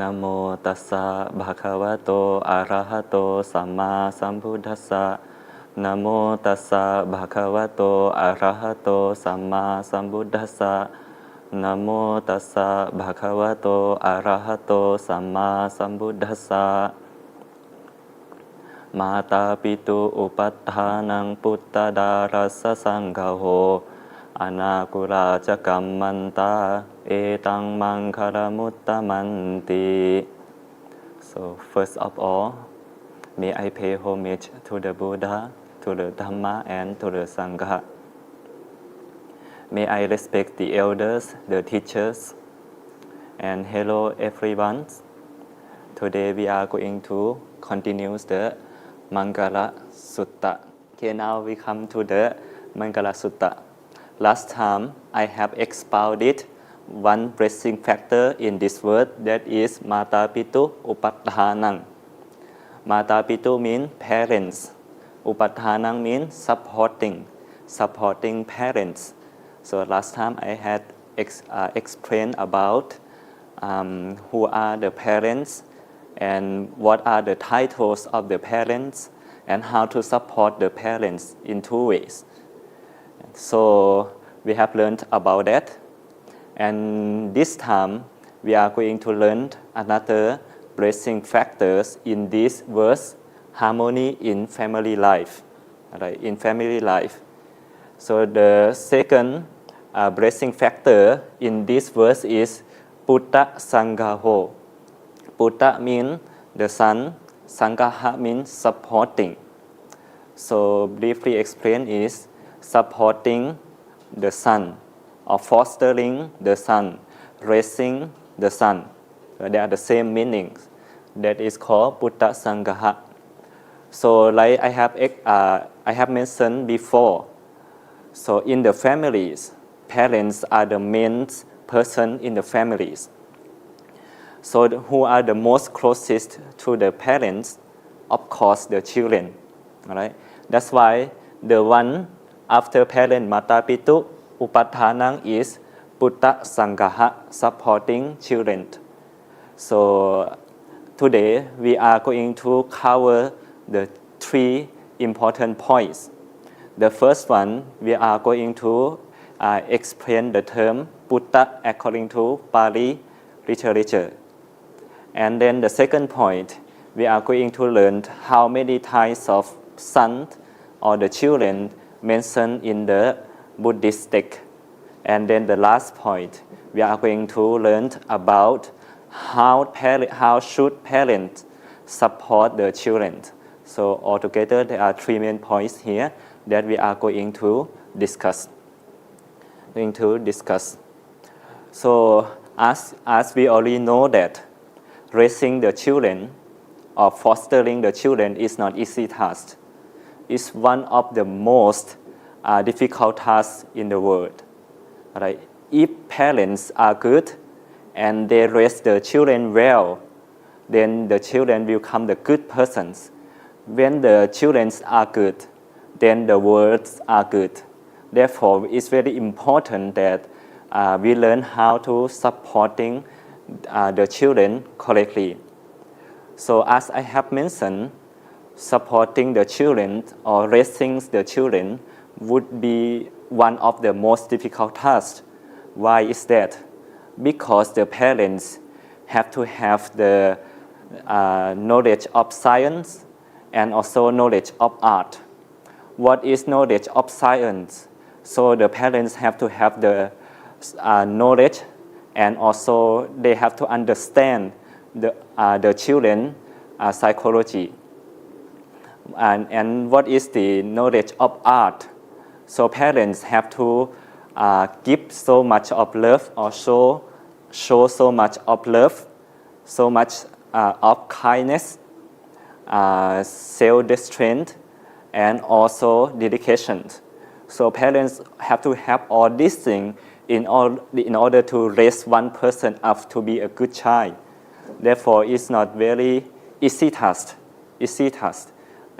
นะโมตัสสะภะคะวะโตอะระหะโตสัมมาสัมพุทธัสสะนะโมตัสสะภะคะวะโตอะระหะโตสัมมาสัมพุทธัสสะนะโมตัสสะภะคะวะโตอะระหะโตสัมมาสัมพุทธัสสะมาตาปิตุอุปัฏฐานังปุตตดารัสสะสังฆโหอนาคุราจกัมมันตาเอตังมังคารมุตตมันติ So first of all, may I pay homage to the Buddha, to the Dhamma, and to the Sangha. May I respect the elders, the teachers, and hello everyone. Today we are going to continue the Maṅgalasutta. Okay, now we come to the Maṅgalasutta. Last time I have expounded one blessing factor in this word, that is Mata Pitu Upatthanang. Mata Pitu means parents. Upatthanang means supporting parents. So last time I had explained about who are the parents and what are the titles of the parents and how to support the parents in two ways. So we have learned about that, and this time we are going to learn another blessing factors in this verse, harmony in family life. Right, in family life. So the second blessing factor in this verse is Putta Sanghaho. Putta means the son, Sanghaha means supporting. So briefly explained is supporting the son, or fostering the son, raising the son. They are the same meanings. That is called Putta Sanghaha. So like I have mentioned before, so in the families, parents are the main person in the families. So who are the most closest to the parents? Of course, the children. All right? That's why the one after parent Mata Pitu Upatthanang is Putta Sanghaha, supporting children. So today we are going to cover the three important points. The first one, we are going to explain the term Putta according to Pali literature. And then the second point, we are going to learn how many types of sons or the children mentioned in the Buddhist text. And then the last point, we are going to learn about how should parents support the children. So altogether, there are three main points here that we are going to discuss. So as we already know that raising the children or fostering the children is not easy task. It's one of the most difficult tasks in the world. Right? If parents are good and they raise the children well, then the children will become the good persons. When the children are good, then the world are good. Therefore, it's very important that we learn how to supporting the children correctly. So as I have mentioned, supporting the children or raising the children would be one of the most difficult tasks. Why is that? Because the parents have to have the knowledge of science and also knowledge of art. What is knowledge of science? So the parents have to have the knowledge, and also they have to understand the children psychology. And what is the knowledge of art? So parents have to give so much of love, or show so much of love, so much of kindness, self-restraint, and also dedication. So parents have to have all these things in order to raise one person up to be a good child. Therefore, it's not very easy task.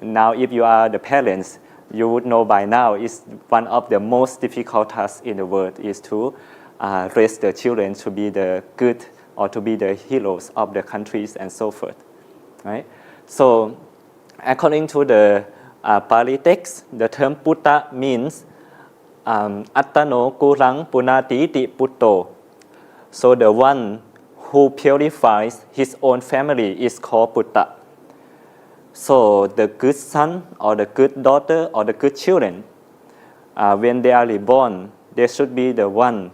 Now, if you are the parents, you would know by now it's one of the most difficult tasks in the world is to raise the children to be the good or to be the heroes of the countries and so forth. Right? So, according to the Pali text, the term Putta means Attano Kurang Punati Ti Putto. So, the one who purifies his own family is called Putta. So, the good son or the good daughter or the good children, when they are reborn, they should be the one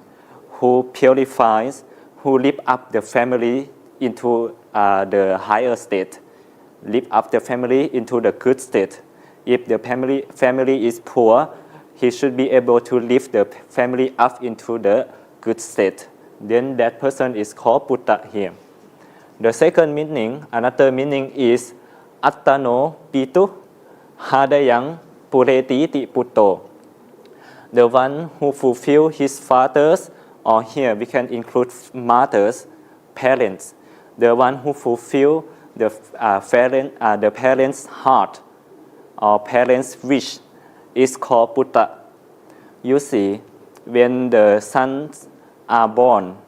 who purifies, who lift up the family into the higher state, lift up the family into the good state. If the family is poor, he should be able to lift the family up into the good state. Then that person is called Putta here. The second meaning, another meaning is Attano Pitu Hadayang Pureti Ti Putto. The one who fulfill his father's, or here we can include mothers, parents. The one who fulfill the parents' heart or parents' wish is called Putta. You see, when the sons are born,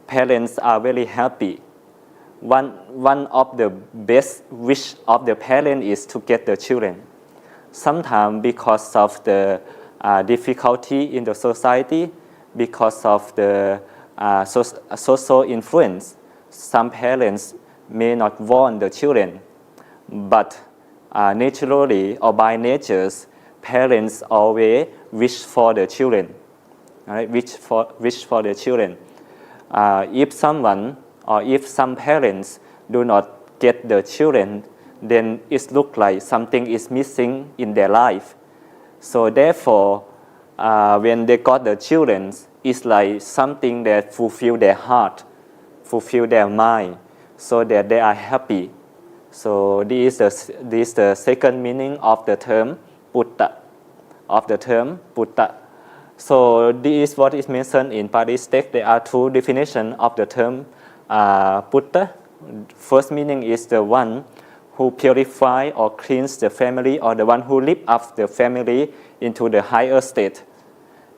parents are very happy. One of the best wish of the parent is to get the children. Sometimes because of the difficulty in the society, because of the social influence, some parents may not want the children. But naturally or by nature, parents always wish for the children. Right? Wish for the children. If someone or if some parents do not get the children, then it looks like something is missing in their life. So therefore, when they got the children, it's like something that fulfill their heart, fulfill their mind, so that they are happy. So this is the second meaning of the term Putta. So this is what is mentioned in Pali text. There are two definitions of the term Putta. First meaning is the one who purify or cleans the family, or the one who lift up the family into the higher state.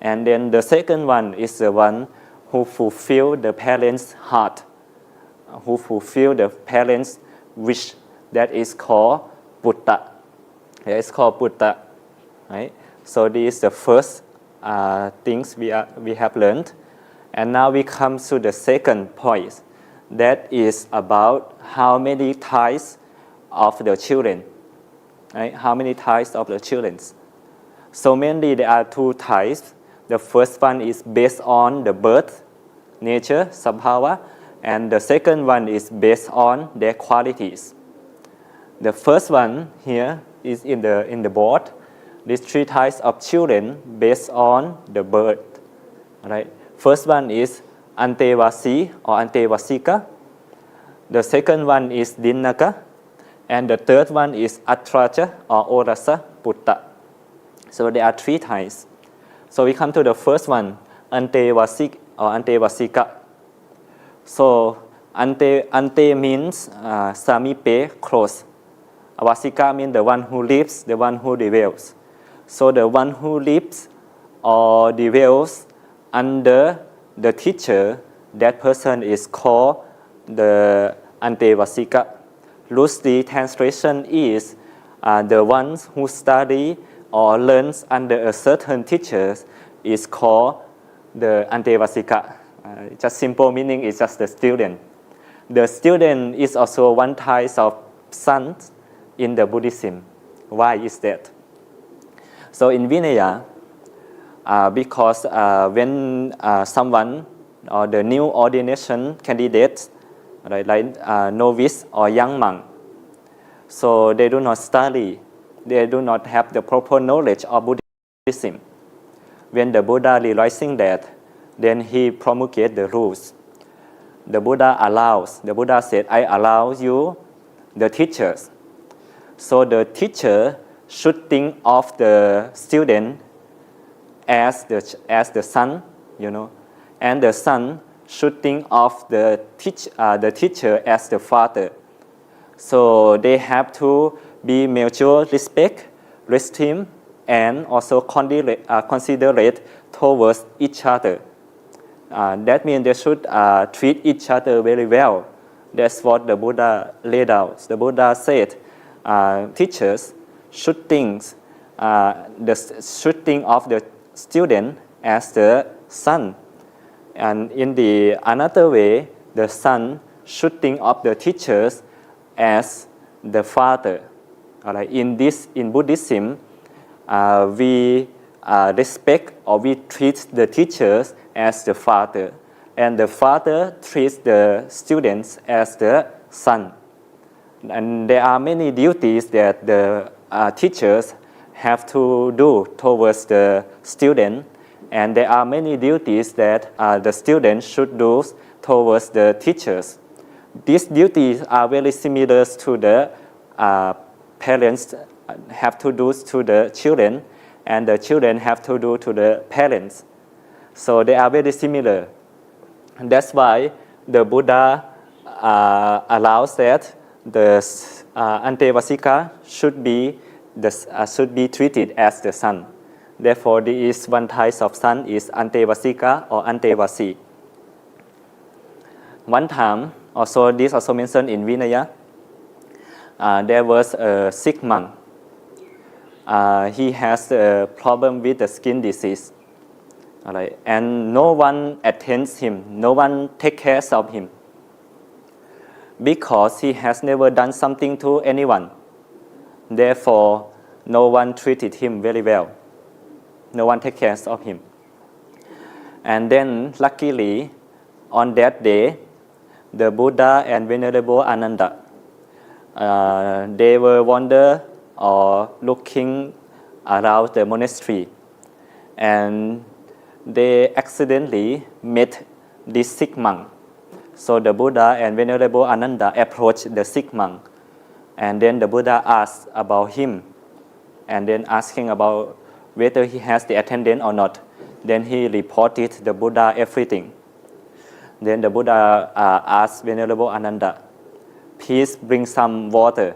And then the second one is the one who fulfill the parents' heart, who fulfill the parents' wish. That is called Putta. That is called Putta. Right? So this is the first things we have learned. And now we come to the second point. That is about how many types of the children. Right? How many types of the children? So mainly there are two types. The first one is based on the birth, nature, sabhava, and the second one is based on their qualities. The first one here is in the board. These three types of children based on the birth. Right? First one is Antevasi or Antevasika. The second one is Dinnaka. And the third one is Atracha or Orasa Putta. So there are three types. So we come to the first one, Antevasik or Antevasika. So Ante means Samipe, close. Vasika means the one who lives, the one who dwells. So the one who lives or dwells under the teacher, that person is called the Antevasika. Loosely translation is the ones who study or learns under a certain teacher is called the Antevasika. Just simple meaning is just the student. The student is also one type of son in the Buddhism. Why is that? So in Vinaya, because when someone or the new ordination candidate, right, like novice or young monk, so they do not study, they do not have the proper knowledge of Buddhism. When the Buddha realizing that, then he promulgates the rules. The Buddha said, I allow you the teachers. So the teacher should think of the student as the son, and the son should think of the teacher as the father. So they have to be mutual respect, esteem, and also considerate towards each other. That means they should treat each other very well. That's what the Buddha laid out. The Buddha said teachers should think of the student as the son. And in the another way, the son should think of the teachers as the father. Alright. In Buddhism, we respect or we treat the teachers as the father, and the father treats the students as the son. And there are many duties that the teachers have to do towards the student, and there are many duties that the students should do towards the teachers. These duties are very similar to the parents have to do to the children, and the children have to do to the parents. So they are very similar. And that's why the Buddha allows that the Antevasika should be treated as the son. Therefore, there is one type of son is Antevasika or Antevasi. One time, also this also mentioned in Vinaya, there was a sick monk. He has a problem with the skin disease. Alright. And no one attends him, no one takes care of him, because he has never done something to anyone. Therefore, no one treated him very well. No one takes care of him. And then, luckily, on that day, the Buddha and Venerable Ananda, they were wandering or looking around the monastery, and they accidentally met this sick monk. So the Buddha and Venerable Ananda approached the sick monk, and then the Buddha asked about him, and then asking about whether he has the attendant or not. Then he reported the Buddha everything. Then the Buddha asked Venerable Ananda, please bring some water.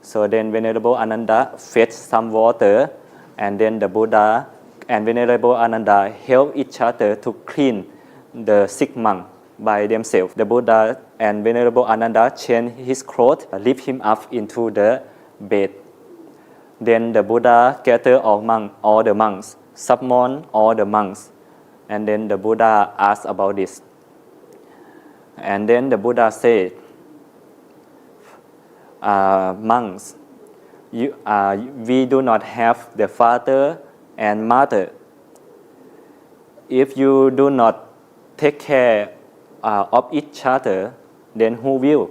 So then Venerable Ananda fetched some water, and then the Buddha and Venerable Ananda help each other to clean the sick monk by themselves. The Buddha and Venerable Ananda changed his clothes, lift him up into the bed. Then the Buddha gathered all the monks, summoned all the monks, and then the Buddha asked about this. And then the Buddha said, monks, we do not have the father and mother. If you do not take care of each other, then who will?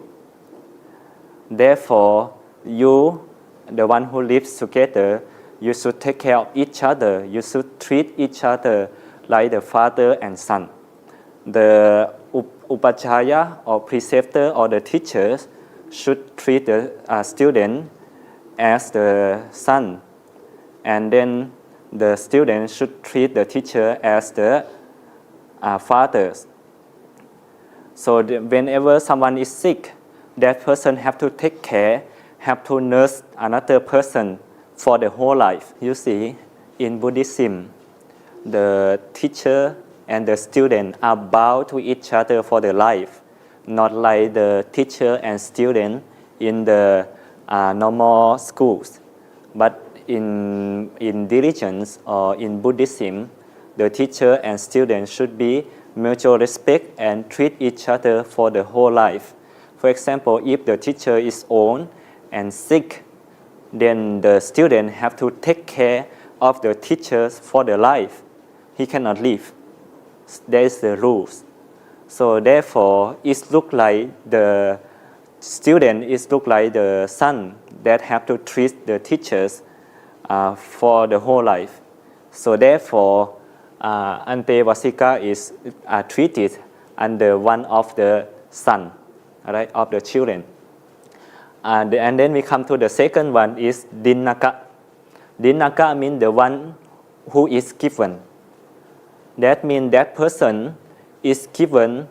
Therefore, you, the one who lives together, you should take care of each other. You should treat each other like the father and son. The upacaya or preceptor or the teachers should treat the student as the son, and then the student should treat the teacher as the fathers. So whenever someone is sick, that person have to take care, have to nurse another person for the whole life. You see, in Buddhism, the teacher and the student are bound to each other for their life, not like the teacher and student in the normal schools. But in religions or in Buddhism, the teacher and student should be mutual respect and treat each other for the whole life. For example, if the teacher is old and sick, then the student have to take care of the teachers for their life. He cannot leave. There is the rules. So therefore, it looks like the student look like the son that have to treat the teachers for the whole life. So therefore, Antevasika is treated under one of the son, right, of the children. And then we come to the second one is Dinnaka. Dinnaka means the one who is given. That means that person is given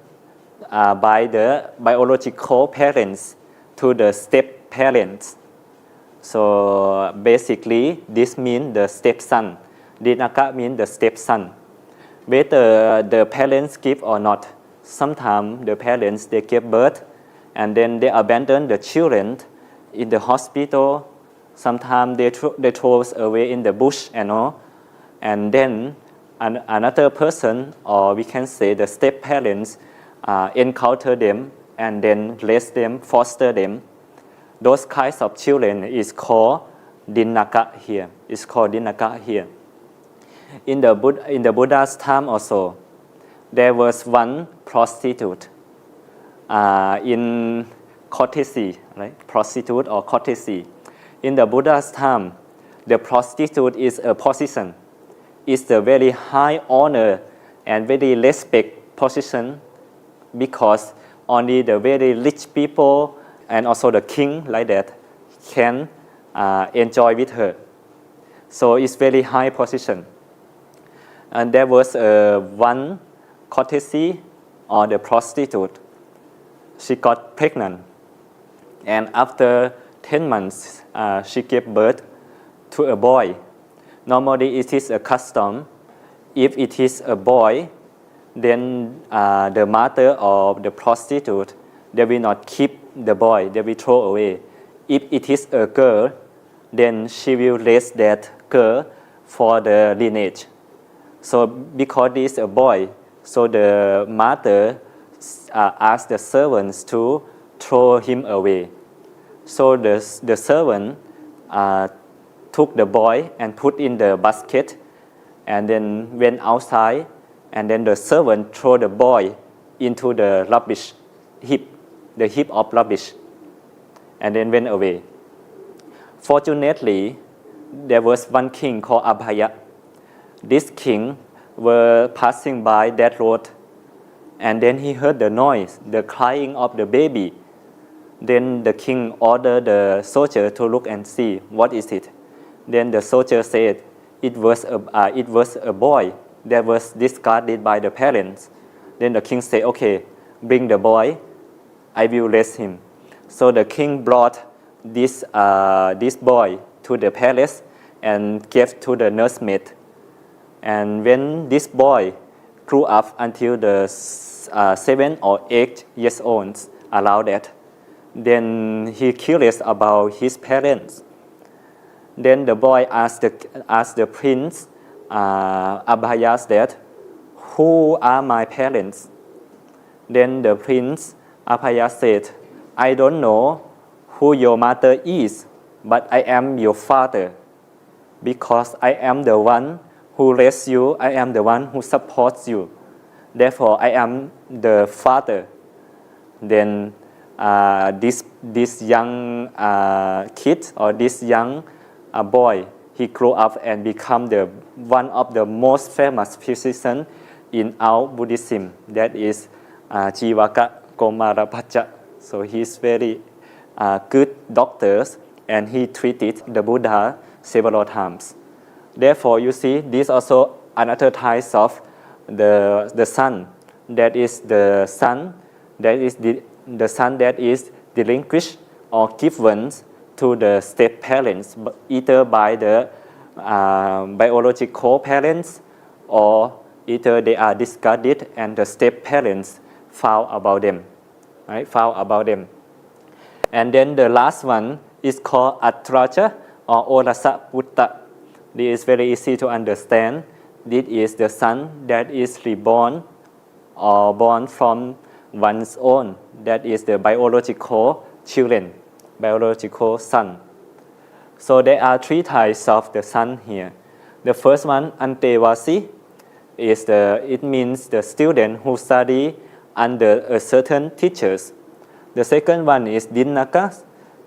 by the biological parents to the step parents. So basically, this means the stepson. Dinnaka means the stepson. whether the parents give or not. Sometimes the parents, they give birth and then they abandon the children in the hospital. Sometimes they throw away in the bush and all. And then another person, or we can say the step parents, encounter them and then raise them, foster them. Those kinds of children is called dinaka here. It's called dinaka here. In the Buddha's time also, there was one prostitute in courtesy, right? Prostitute or courtesy. In the Buddha's time, the prostitute is a position. It's a very high honor and very respect position because only the very rich people and also the king like that can enjoy with her. So it's very high position. And there was one courtesy or the prostitute. She got pregnant. And after 10 months, she gave birth to a boy. Normally, it is a custom. If it is a boy, then the mother of the prostitute, they will not keep the boy, they will throw away. If it is a girl, then she will raise that girl for the lineage. So because this is a boy, so the mother asked the servants to throw him away. So the servant took the boy and put in the basket and then went outside, and then the servant threw the boy into the rubbish heap, the heap of rubbish, and then went away. Fortunately, there was one king called Abhaya. This king were passing by that road, and then he heard the noise, the crying of the baby. Then the king ordered the soldier to look and see what is it. Then the soldier said it was a boy that was discarded by the parents. Then the king said, "Okay, bring the boy, I will raise him." So the king brought this boy to the palace and gave to the nursemaid. And when this boy grew up until the 7 or 8 years old, around that, then he curious about his parents. Then the boy asked the prince, Abhaya, that, "Who are my parents?" Then the prince Abhaya said, "I don't know who your mother is, but I am your father, because I am the one who raised you, I am the one who supports you. Therefore, I am the father." Then this young kid or this young boy, he grew up and become one of the most famous physicians in our Buddhism. That is Jivaka Komarapacca. So he's very good doctor, and he treated the Buddha several times. Therefore, you see, this also another type of the son. That is the son that is the son that is relinquished or given to the step parents, either by the biological parents, or either they are discarded and the step parents found about them, right? Found about them. And then the last one is called Atraja or Orasa Putta. This is very easy to understand. This is the son that is reborn or born from one's own. That is the biological children, biological son. So there are three types of the son here. The first one, Antewasi, it means the student who study under a certain teachers. The second one is Dinaka,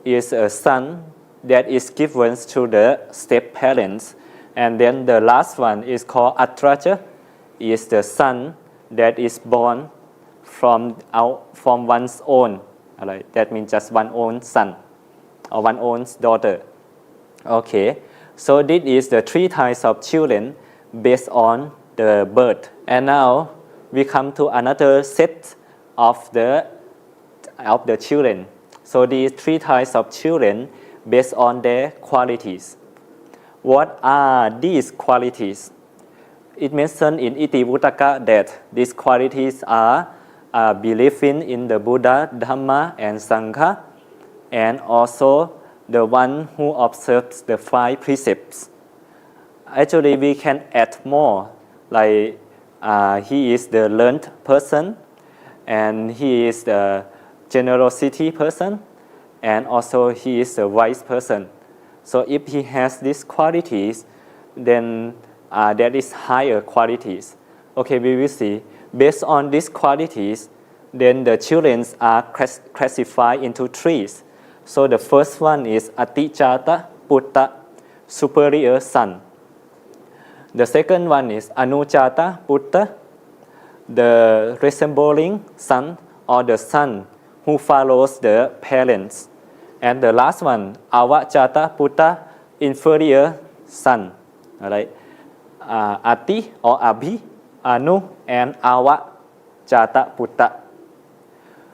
is a son that is given to the step parents. And then the last one is called Atraja, is the son that is born from one's own. Right? That means just one own son or one own daughter. Okay, so this is the three types of children based on the birth. And now we come to another set of the children. So these three types of children based on their qualities. What are these qualities? it mentioned in Itivuttaka that these qualities are believing in the Buddha, Dhamma, and Sangha, and also the one who observes the 5 precepts. Actually, we can add more, like he is the learned person, and he is the generosity person, and also he is a wise person. So if he has these qualities, then there is higher qualities. Okay, we will see. Based on these qualities, then the children are classified into 3. So the first one is Atijata Putta, superior son. The second one is Anujata Putta, the resembling son, or the son who follows the parents. And the last one, Avajata Putta, inferior son. All right. Ati or Abhi, Anu, and Avajata Putta.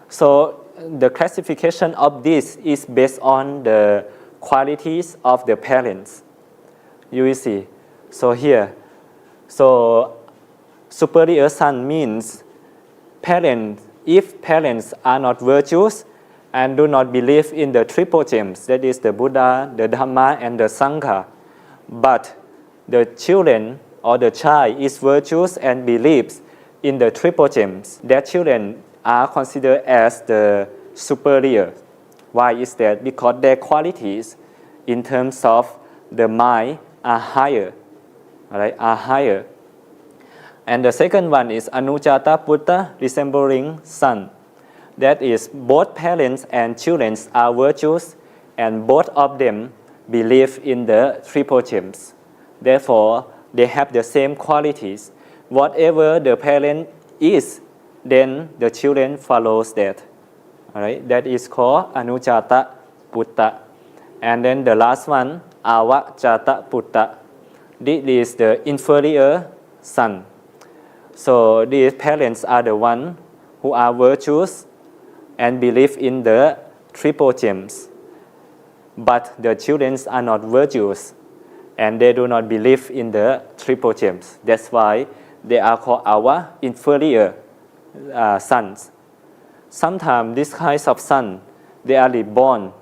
So the classification of this is based on the qualities of the parents. You will see. So here, so superior son means parents. If parents are not virtuous and do not believe in the triple gems, that is the Buddha, the Dhamma, and the Sangha, but the children or the child is virtuous and believes in the triple gems, their children are considered as the superior. Why is that? Because their qualities in terms of the mind are higher. All right, are higher. And the second one is Anujata Putta, resembling son. That is, both parents and children are virtuous, and both of them believe in the triple gems. Therefore, they have the same qualities. Whatever the parent is, then the children follows that. All right, that is called Anujata Putta. And then the last one, Avajata Putta. This is the inferior son. So these parents are the ones who are virtuous and believe in the triple gems. But the children are not virtuous and they do not believe in the triple gems. That's why they are called our inferior sons. Sometimes these kinds of sons, they are reborn.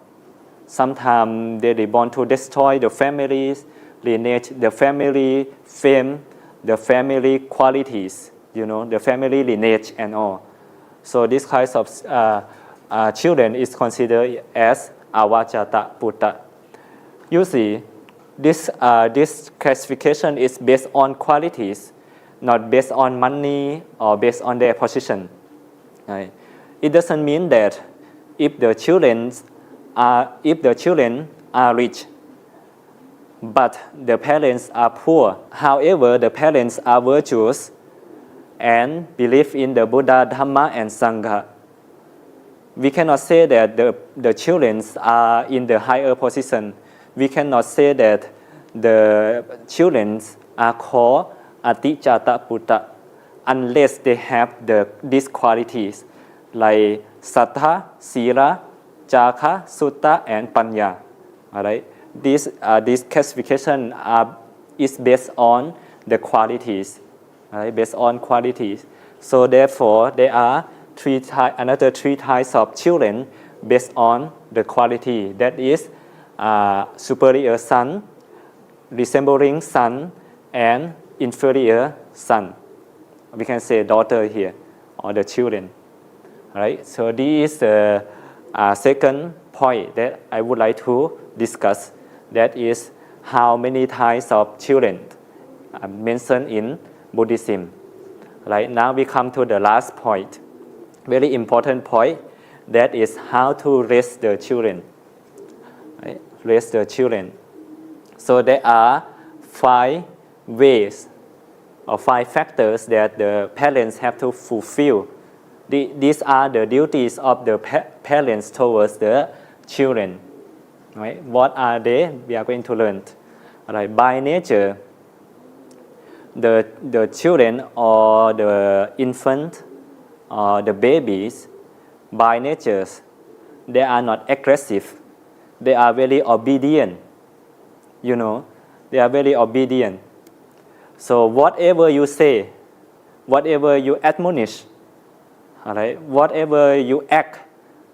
Sometimes they are reborn to destroy the families, lineage, the family fame, the family qualities, the family lineage and all. So these kinds of children is considered as Avajata Putta. You see, this classification is based on qualities, not based on money or based on their position. Right? It doesn't mean that if the children are rich, but the parents are poor. However, the parents are virtuous and believe in the Buddha, Dhamma, and Sangha. We cannot say that the children are in the higher position. We cannot say that the children are called Atijata Putta unless they have these qualities like Sattha, Sila, Jaka, Sutta, and Panya. All right? This classification is based on the qualities, right? Based on qualities. So therefore, there are another 3 types of children based on the quality. That is superior son, resembling son, and inferior son. We can say daughter here, or the children. All right. So this is the second point that I would like to discuss. That is how many types of children are mentioned in Buddhism. Right now we come to the last point, very important point, that is how to raise the children. Right? Raise the children. So there are 5 ways or 5 factors that the parents have to fulfill. These are the duties of the parents towards the children. Right? What are they? We are going to learn. Right? By nature, the children or the infant or the babies, by nature, they are not aggressive. They are very obedient. They are very obedient. So whatever you say, whatever you admonish, all right, whatever you act,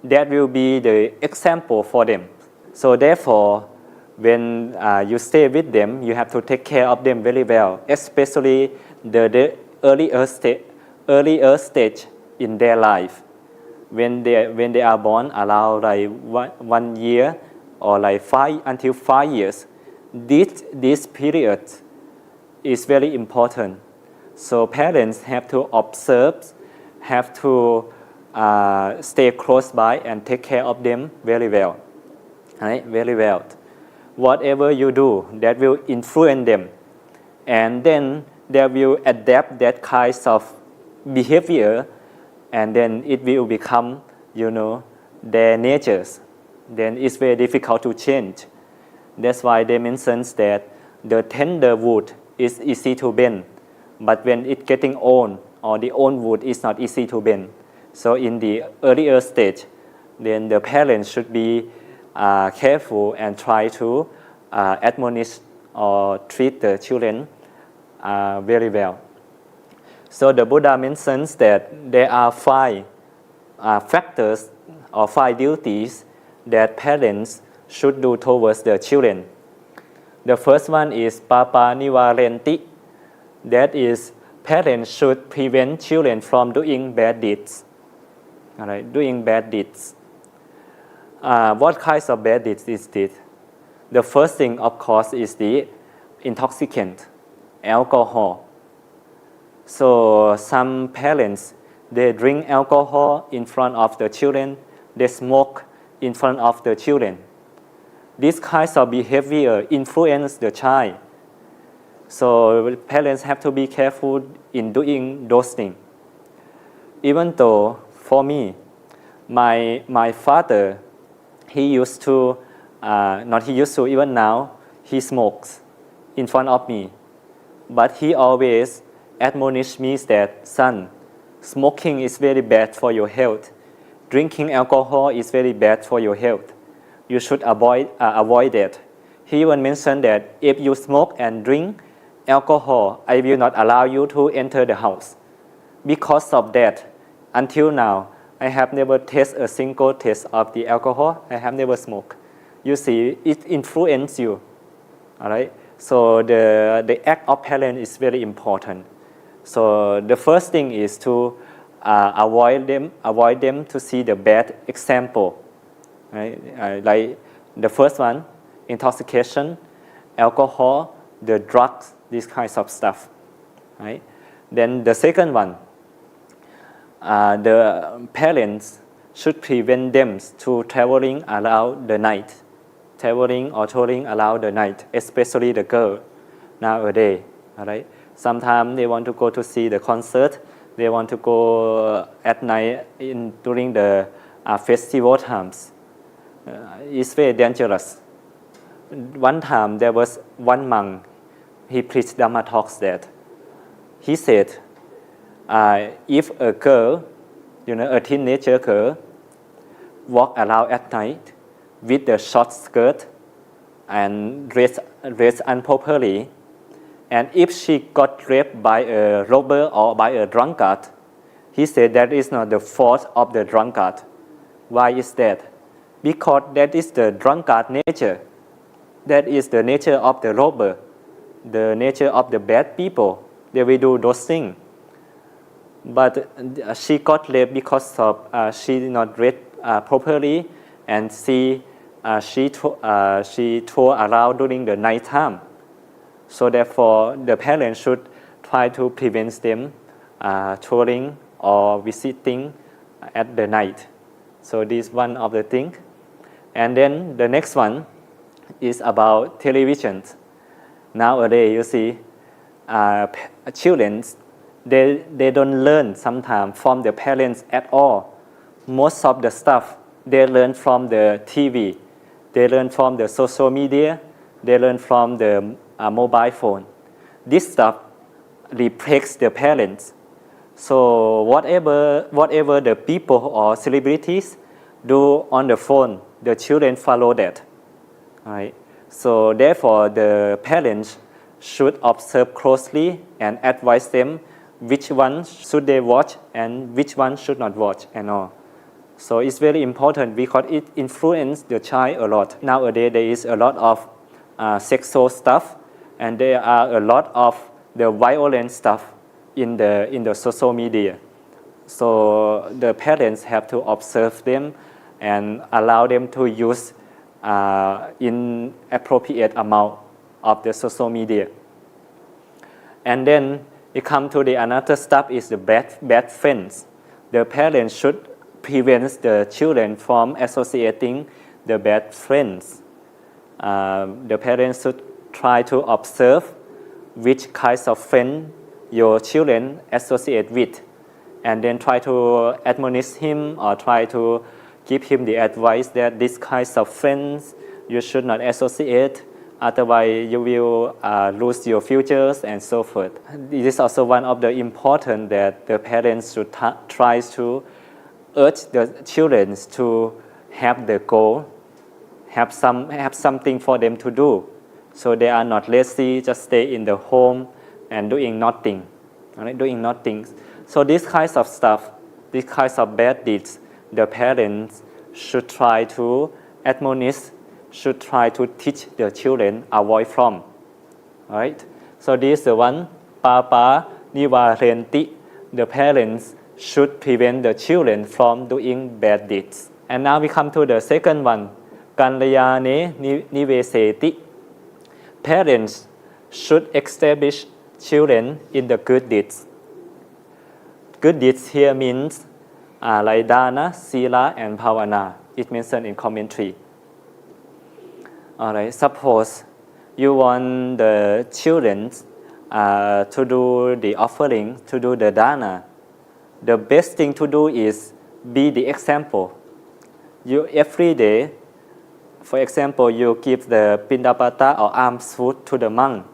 that will be the example for them. So therefore, when you stay with them, you have to take care of them very well, especially the earlier stage in their life. When they are born, around like 1 year or like 5 years, this period is very important. So parents have to observe, have to stay close by and take care of them very well, right? Very well. Whatever you do, that will influence them, and then they will adapt that kind of behavior, and then it will become, their natures. Then it's very difficult to change. That's why they mention that the tender wood is easy to bend, but when it's getting old, or the old wood is not easy to bend. So in the earlier stage, then the parents should be careful and try to admonish or treat the children very well. So the Buddha mentions that there are 5 factors or 5 duties that parents should do towards the children. The first one is papa nivarenti. That is, parents should prevent children from doing bad deeds. All right, doing bad deeds. What kinds of bad deeds is this? The first thing, of course, is the intoxicant, alcohol. So some parents, they drink alcohol in front of the children, they smoke in front of the children. This kinds of behavior influence the child. So parents have to be careful in doing those things. Even though, for me, my father, even now, he smokes in front of me. But he always admonished me that, son, smoking is very bad for your health. Drinking alcohol is very bad for your health. You should avoid that. He even mentioned that if you smoke and drink alcohol, I will not allow you to enter the house. Because of that, until now, I have never tasted a single taste of the alcohol. I have never smoked. You see, it influences you. All right. So the act of parent is very important. So the first thing is to avoid them to see the bad example. Right? Like the first one, intoxication, alcohol, the drugs, these kinds of stuff. Right? Then the second one, the parents should prevent them to traveling around the night, traveling or touring around the night, especially the girl nowadays. All right? Sometimes they want to go to see the concert. They want to go at night during the festival times. It's very dangerous. One time there was one monk. He preached Dhamma talks that. He said, if a girl, a teenager girl, walk around at night with a short skirt and dress improperly, and if she got raped by a robber or by a drunkard, he said that is not the fault of the drunkard. Why is that? Because that is the drunkard nature. That is the nature of the robber, the nature of the bad people. They will do those things. But she got raped because of she did not dress properly, and she tore around during the night time. So therefore, the parents should try to prevent them touring or visiting at the night. So this is one of the things. And then the next one is about television. Nowadays, you see, children, they don't learn sometimes from the parents at all. Most of the stuff they learn from the TV, they learn from the social media, they learn from the mobile phone. This stuff reflects the parents. So whatever the people or celebrities do on the phone, the children follow that. Right? So therefore, the parents should observe closely and advise them which one should they watch and which one should not watch and all. So it's very important because it influences the child a lot. Nowadays there is a lot of sexual stuff and there are a lot of the violent stuff in the social media. So the parents have to observe them and allow them to use in appropriate amount of the social media. And then it comes to the another stuff is the bad friends. The parents should prevent the children from associating the bad friends. The parents should try to observe which kinds of friends your children associate with, and then try to admonish him or try to give him the advice that these kinds of friends you should not associate, otherwise you will lose your futures and so forth. It is also one of the important that the parents should try to urge the children to have the goal, have something for them to do, so they are not lazy, just stay in the home and doing nothing, doing nothing. So these kinds of stuff, these kinds of bad deeds, the parents should try to admonish, should try to teach the children avoid from. All right. So this is the one, Papa Nivarenti. The parents should prevent the children from doing bad deeds. And now we come to the second one, Kalyane Niveseti. Parents should establish children in the good deeds. Good deeds here means like dana, sila, and bhavana. It mentioned in commentary. All right. Suppose you want the children to do the offering, to do the dana. The best thing to do is be the example. You every day, for example, you give the pindapata or alms food to the monk.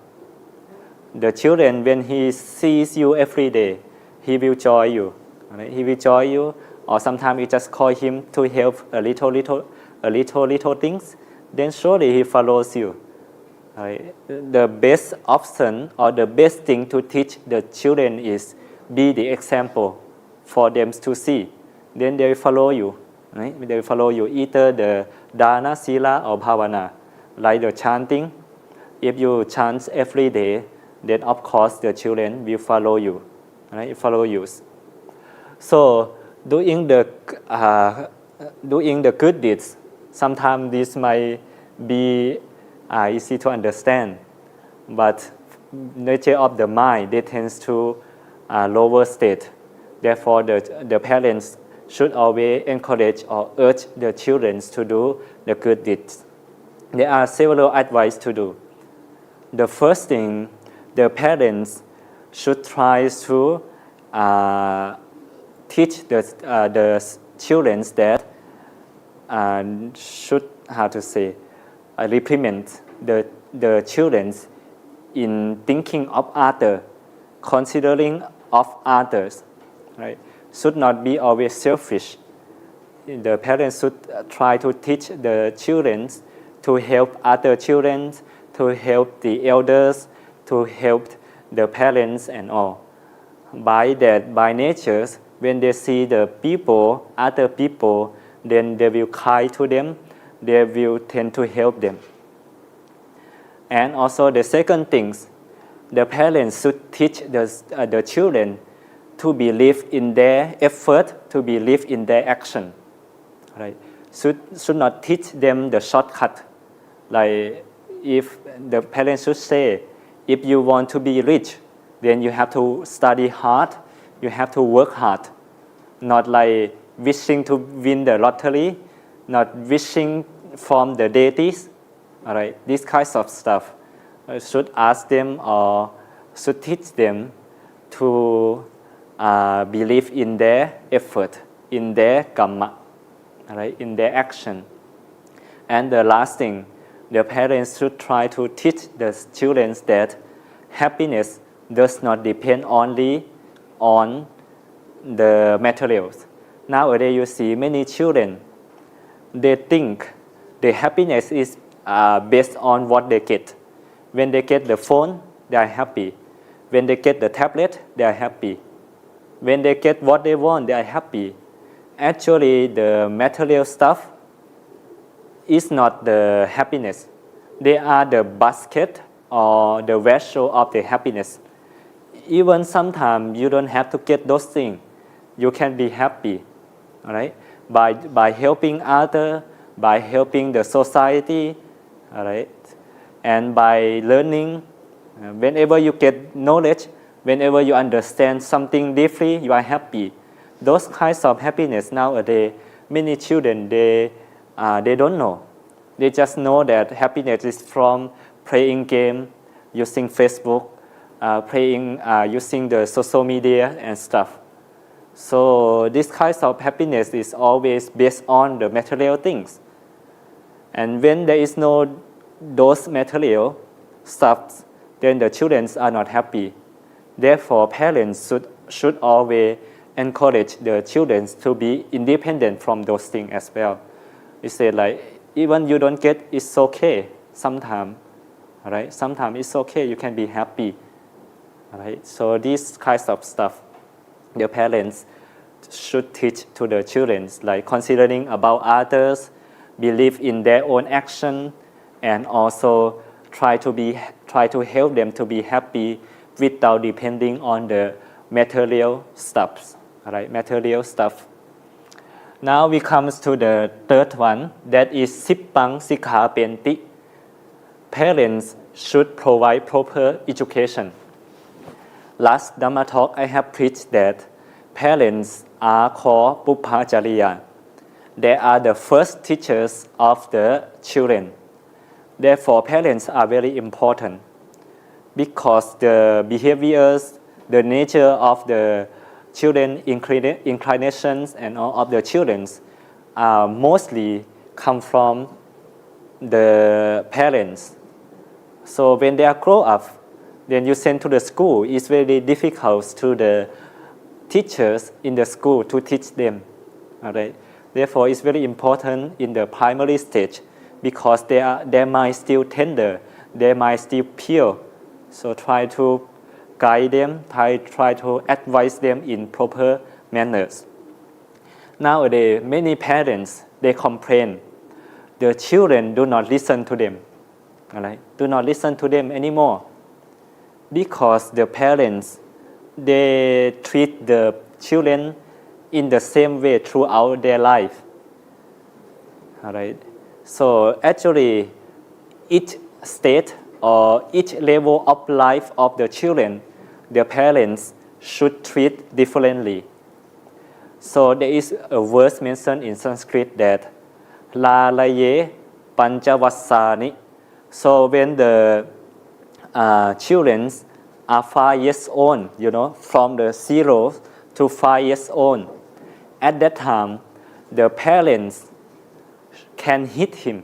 The children, when he sees you every day, he will join you. Right? He will join you, or sometimes you just call him to help a little things. Then surely he follows you. Right? The best option or the best thing to teach the children is be the example for them to see. Then they will follow you. Right? They will follow you either the dana, sila, or bhavana. Like the chanting, if you chant every day, then of course the children will follow you. Right? Follow you. So doing the good deeds, sometimes this might be easy to understand, but nature of the mind, they tends to lower state. Therefore, the parents should always encourage or urge the children to do the good deeds. There are several advice to do. The first thing, the parents should try to teach the children that should, reprimand the children in thinking of others, considering of others. Right? Should not be always selfish. The parents should try to teach the children to help other children, to help the elders, to help the parents and all. By nature, when they see the people, other people, then they will kind to them, they will tend to help them. And also the second thing, the parents should teach the children to believe in their effort, to believe in their action. Right? Should not teach them the shortcut. Like if the parents should say, if you want to be rich, then you have to study hard, you have to work hard. Not like wishing to win the lottery, not wishing from the deities. All right? These kinds of stuff. Should ask them or should teach them to believe in their effort, in their kamma, right? In their action. And the last thing, the parents should try to teach the children that happiness does not depend only on the materials. Nowadays you see many children, they think the happiness is based on what they get. When they get the phone, they are happy. When they get the tablet, they are happy. When they get what they want, they are happy. Actually, the material stuff is not the happiness. They are the basket or the vessel of the happiness. Even sometimes you don't have to get those things. You can be happy, all right? By helping others, by helping the society, all right? And by learning, whenever you get knowledge, whenever you understand something deeply, you are happy. Those kinds of happiness nowadays, many children, they don't know. They just know that happiness is from playing game, using Facebook, using the social media and stuff. So this kind of happiness is always based on the material things. And when there is no those material stuff, then the children are not happy. Therefore, parents should always encourage the children to be independent from those things as well. You say like, even you don't get, it's okay sometimes. All right? Sometimes it's okay, you can be happy. All right? So these kinds of stuff, the parents should teach to the children, like considering about others, believe in their own action, and also try to help them to be happy without depending on the material stuff. All right, material stuff. Now we come to the third one, that is Sippang Sikha Penti. Parents should provide proper education. Last Dhamma talk, I have preached that parents are called Puppajariya. They are the first teachers of the children. Therefore, parents are very important because the behaviors, the nature of the children, inclinations, and all of the children mostly come from the parents. So when they are grow up, then you send to the school. It's very difficult to the teachers in the school to teach them. All right. Therefore, it's very important in the primary stage because their mind still tender, their mind still pure. So try to guide them, try to advise them in proper manners. Nowadays, many parents, they complain the children do not listen to them. All right? Do not listen to them anymore because the parents, they treat the children in the same way throughout their life. All right? So actually, each state or each level of life of the children, the parents should treat differently. So there is a verse mentioned in Sanskrit that Lalaye Panchavasani. So when the children are 5 years old, from the 0 to 5 years old, at that time, the parents can hit him.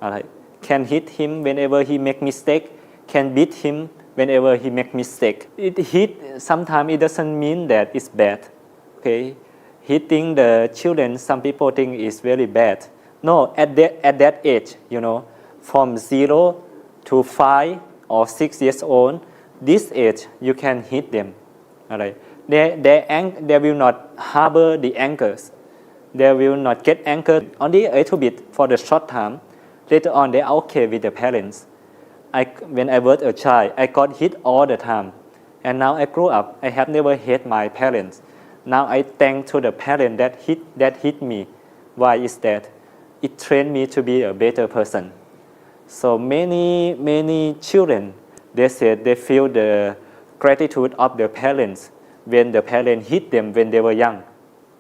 All right? Can hit him whenever he make mistake, can beat him whenever he make mistake. Sometimes it doesn't mean that it's bad. Okay? Hitting the children, some people think is very bad. No, at that age, from 0 to 5 or 6 years old, this age you can hit them. All right? They will not harbor the ankles. They will not get anchored only a little bit for the short time. Later on, they are okay with the parents. When I was a child, I got hit all the time. And now I grew up, I have never hit my parents. Now I thank to the parent that hit me. Why is that? It trained me to be a better person. So many children, they said they feel the gratitude of their parents when the parents hit them when they were young.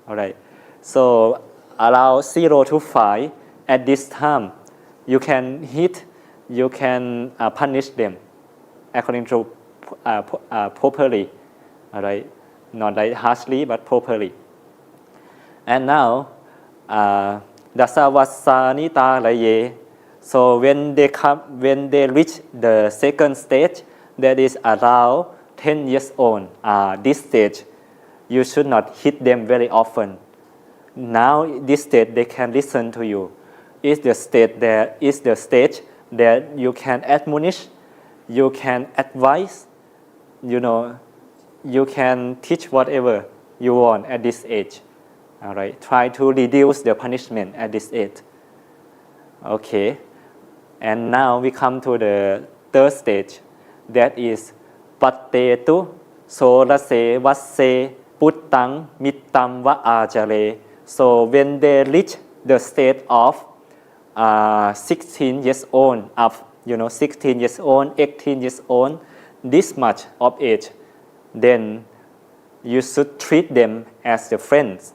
All right. So around 0 to 5, at this time, you can hit, you can punish them according to properly. All right. Not like harshly, but properly. And now, Dasavassanita Laye. So when they reach the second stage, that is around 10 years old, this stage, you should not hit them very often. Now, this stage, they can listen to you. Is the stage that you can admonish you can advise, you can teach whatever you want at this age. All right, try to reduce the punishment at this age. Okay, and now we come to the third stage, that is pattetu sorase vasse puttang mittam va ajare. So when they reach the state of 16 years old up, 16 years old, 18 years old, this much of age, then you should treat them as the friends.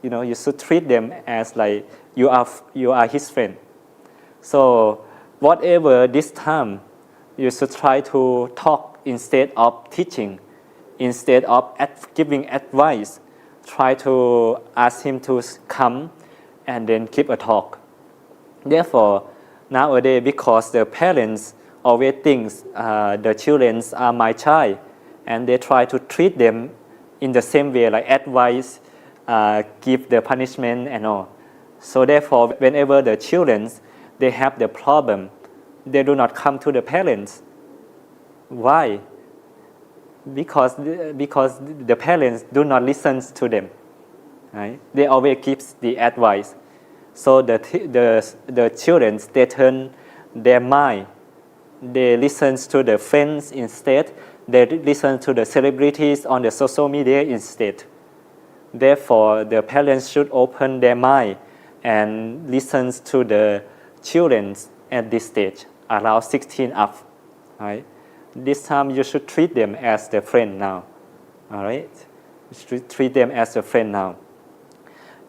You should treat them as like you are his friend. So whatever this time, you should try to talk instead of teaching, instead of giving advice. Try to ask him to come and then keep a talk. Therefore, nowadays, because the parents always think the children are my child, and they try to treat them in the same way, like advice, give the punishment and all. So therefore, whenever the children, they have the problem, they do not come to the parents. Why? Because the parents do not listen to them. Right? They always give the advice. So the children, they turn their mind. They listen to the friends instead. They listen to the celebrities on the social media instead. Therefore, the parents should open their mind and listen to the children at this stage, around 16 up. Right? This time you should treat them as the friend now. All right? You should treat them as a friend now.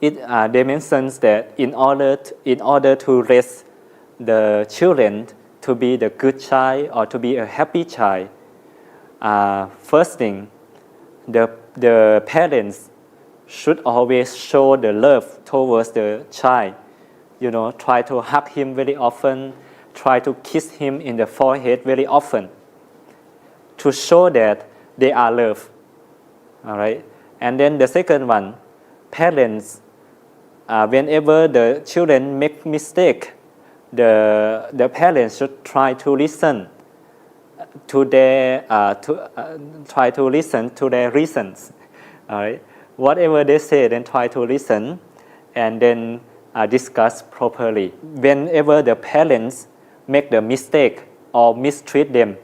They mention that in order to raise the children to be the good child or to be a happy child, first thing, the parents should always show the love towards the child. Try to hug him very often, try to kiss him in the forehead very often, to show that they are loved. All right? And then the second one, parents, whenever the children make mistake, the parents should try to listen to their try to listen to their reasons. All right? Whatever they say, then try to listen and then discuss properly. Whenever the parents make the mistake or mistreat them,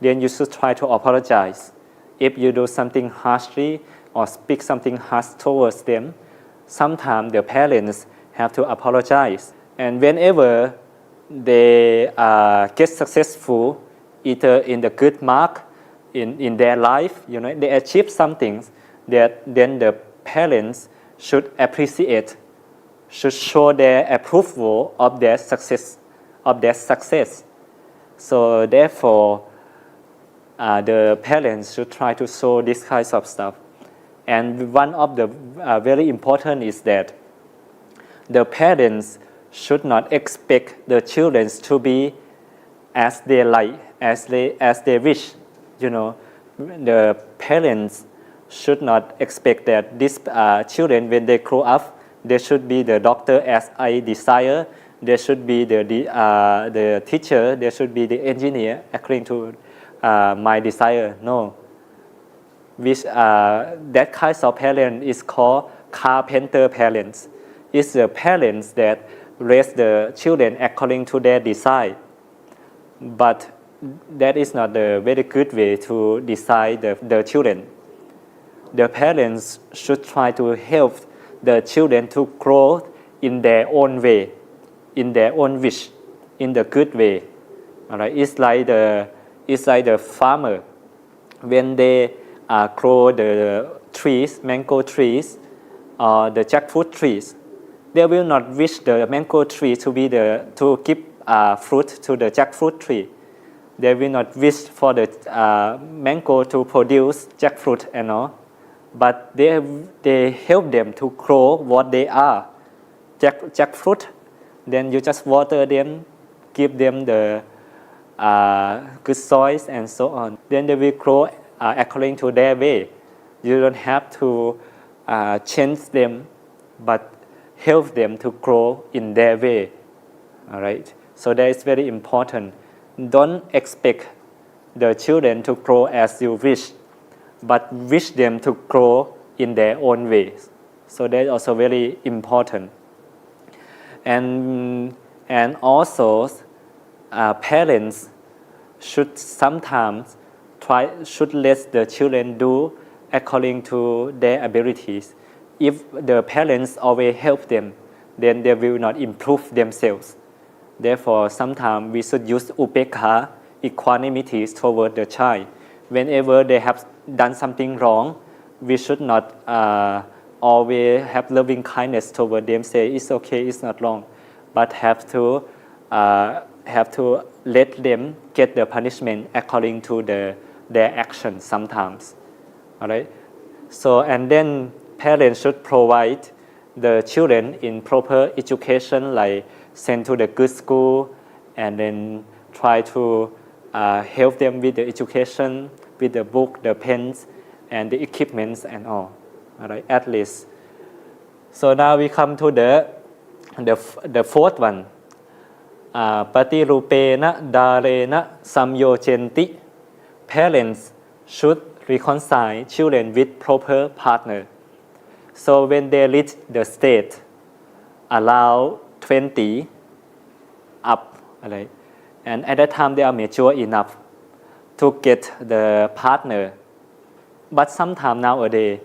then you should try to apologize. If you do something harshly or speak something harsh towards them, sometimes the parents have to apologize. And whenever they get successful, either in the good mark in their life, they achieve something, that then the parents should appreciate, should show their approval of their success. So therefore, the parents should try to show this kinds of stuff. And one of the very important is that the parents should not expect the children to be as they like, as they wish. The parents should not expect that these children, when they grow up, they should be the doctor as I desire. They should be the teacher. They should be the engineer according to my desire. No. That kind of parent is called carpenter parents. It's the parents that raise the children according to their desire. But that is not the very good way to decide the children. The parents should try to help the children to grow in their own way, in their own wish, in the good way. All right? It's like the farmer when they grow the trees, mango trees, or the jackfruit trees. They will not wish the mango tree to give fruit to the jackfruit tree. They will not wish for the mango to produce jackfruit and all. But they help them to grow what they are, jackfruit. Then you just water them, give them the good soils and so on. Then they will grow according to their way. You don't have to change them, but help them to grow in their way. All right. So that is very important. Don't expect the children to grow as you wish, but wish them to grow in their own ways. So that's also very important. And also, parents should sometimes should let the children do according to their abilities. If the parents always help them, then they will not improve themselves. Therefore, sometimes we should use upekha, equanimity toward the child. Whenever they have done something wrong, we should not always have loving kindness toward them, say it's okay, it's not wrong, but have to let them get the punishment according to their actions sometimes. All right. So, and then parents should provide the children in proper education, like send to the good school, and then try to help them with the education, with the book, the pens, and the equipments and all. All right, at least. So now we come to the fourth one. Patirupena darena samyojenti. Parents should reconcile children with proper partner. So when they reach the state, allow 20 up, right? And at that time they are mature enough to get the partner. But sometimes nowadays,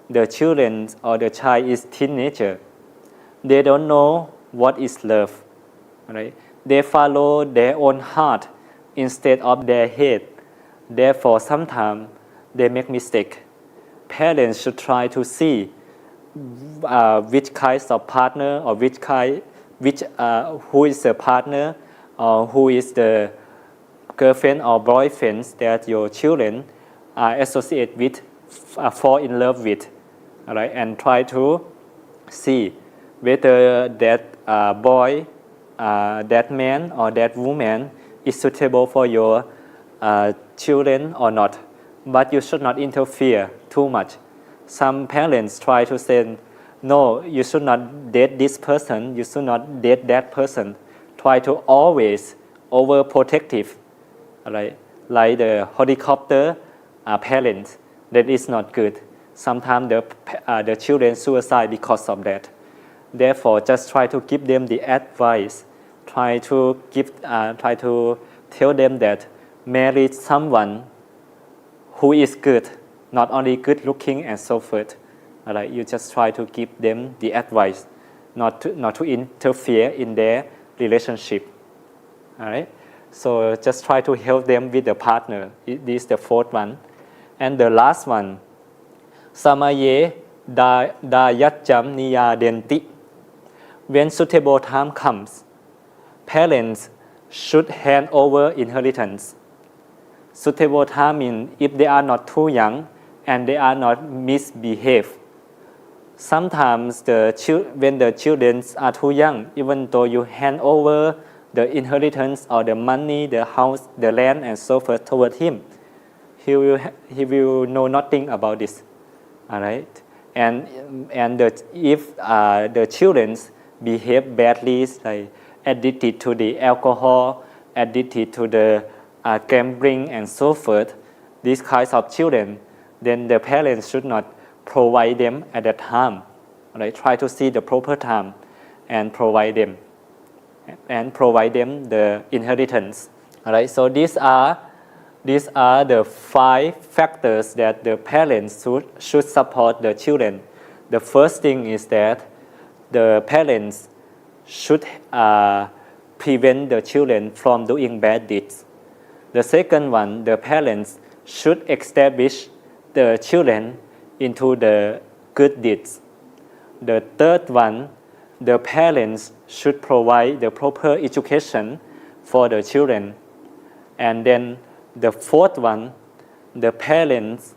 the children or the child is teenager. They don't know what is love, right? They follow their own heart instead of their head. Therefore, sometimes they make mistake. Parents should try to see which kinds of partner or who is the partner or who is the girlfriend or boyfriend that your children are associated with, fall in love with, all right? And try to see whether that boy, that man or that woman is suitable for your children or not. But you should not interfere too much. Some parents try to say, no, you should not date this person, you should not date that person. Try to always overprotective, right? Like the helicopter parents. That is not good. Sometimes the children suicide because of that. Therefore, just try to give them the advice. Try to tell them that marry someone who is good, not only good looking and so forth. Right? You just try to give them the advice, not to interfere in their relationship. All right? So just try to help them with the partner. This is the fourth one. And the last one, samaye dayatjam niyadenti. When suitable time comes, parents should hand over inheritance. Suitable time means if they are not too young and they are not misbehave. Sometimes when the children are too young, even though you hand over the inheritance or the money, the house, the land, and so forth toward him, he will know nothing about this. All right, and if the children behave badly, like addicted to the alcohol, addicted to the gambling and so forth, these kinds of children, then the parents should not provide them at that time. Right? Try to see the proper time and provide them the inheritance. All right? So these are the 5 factors that the parents should support the children. The first thing is that the parents should prevent the children from doing bad deeds. The second one, the parents should establish the children into the good deeds. The third one, the parents should provide the proper education for the children. And then the fourth one, the parents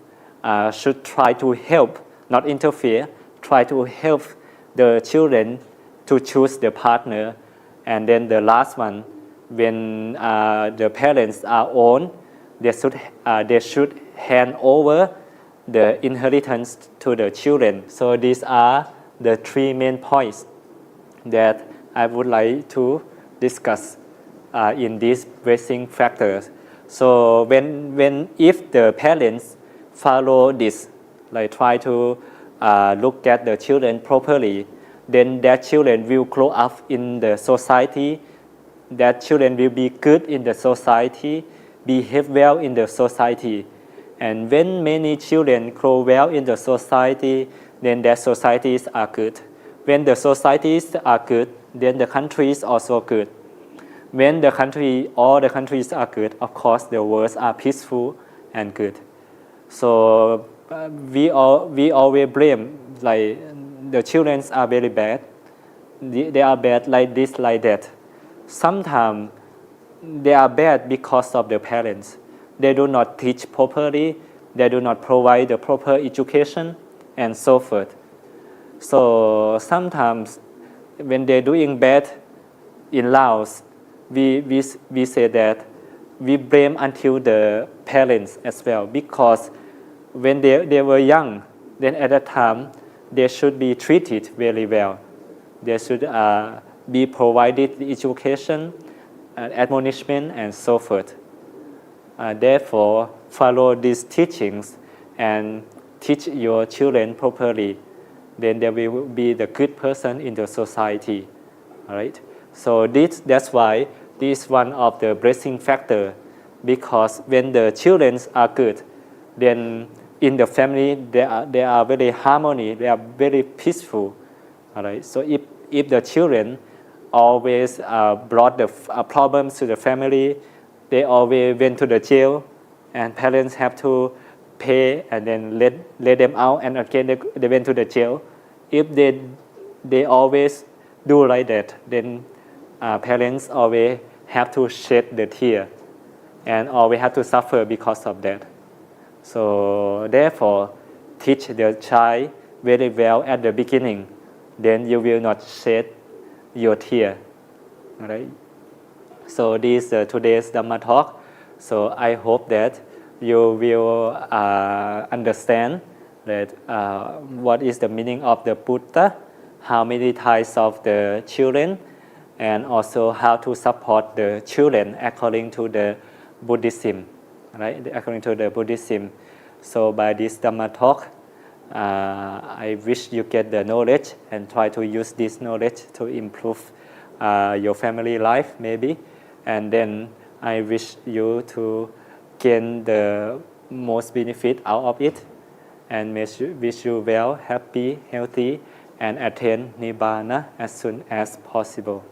should try to help, not interfere, try to help the children to choose the partner. And then the last one, when the parents are old, they should hand over the inheritance to the children. So these are the 3 main points that I would like to discuss in these basic factors. So when if the parents follow this, like try to look at the children properly, then their children will grow up in the society. Their children will be good in the society, behave well in the society. And when many children grow well in the society, then their societies are good. When the societies are good, then the country is also good. When all the countries are good, of course the worlds are peaceful and good. So we always blame, like the children are very bad. They are bad like this, like that. Sometimes they are bad because of the parents. They do not teach properly. They do not provide the proper education and so forth. So sometimes when they're doing bad in Laos, we say that we blame until the parents as well, because when they were young, then at that time they should be treated very well. They should be provided education, admonishment, and so forth. Therefore, follow these teachings and teach your children properly. Then they will be the good person in the society. All right. So that's why this is one of the blessing factor, because when the children are good, then in the family they are very harmony. They are very peaceful. All right. So if the children always brought the problems to the family, they always went to the jail, and parents have to pay and then let them out, and again they went to the jail. If they always do like that, then parents always have to shed the tear and always have to suffer because of that. So therefore, teach the child very well at the beginning, then you will not shed your tear. All right. So this is today's Dhamma talk. So I hope that you will understand that what is the meaning of the Buddha, how many types of the children, and also how to support the children according to the Buddhism, right? According to the Buddhism. So by this Dhamma talk, I wish you get the knowledge and try to use this knowledge to improve your family life maybe. And then I wish you to gain the most benefit out of it, and wish you well, happy, healthy, and attain Nibbana as soon as possible.